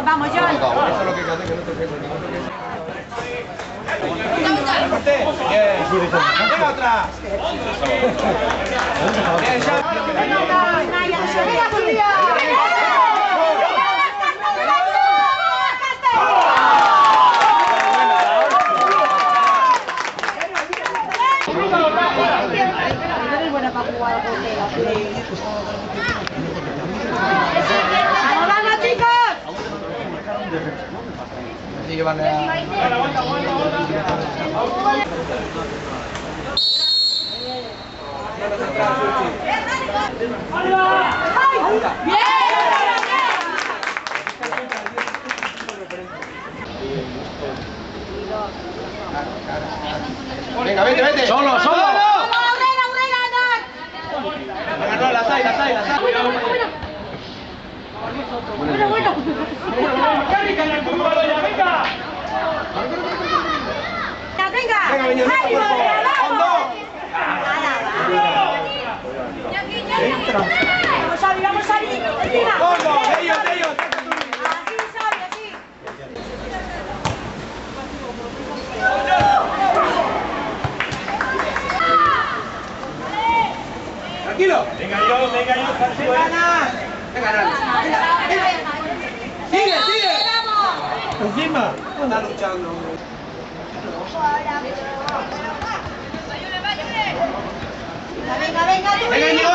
Vamos, John. Eso es lo que hace que no te pegues. Venga otra. ¡Vamos, chicos! Así que vale. Venga, vete, vete. Solo, solo. Venga, no, las hay. Bueno. Venga. Vamos a salir. De ellos. Así. Tranquilo. Venga yo. Venga, sigue. Encima. Está luchando. Venga, Venga,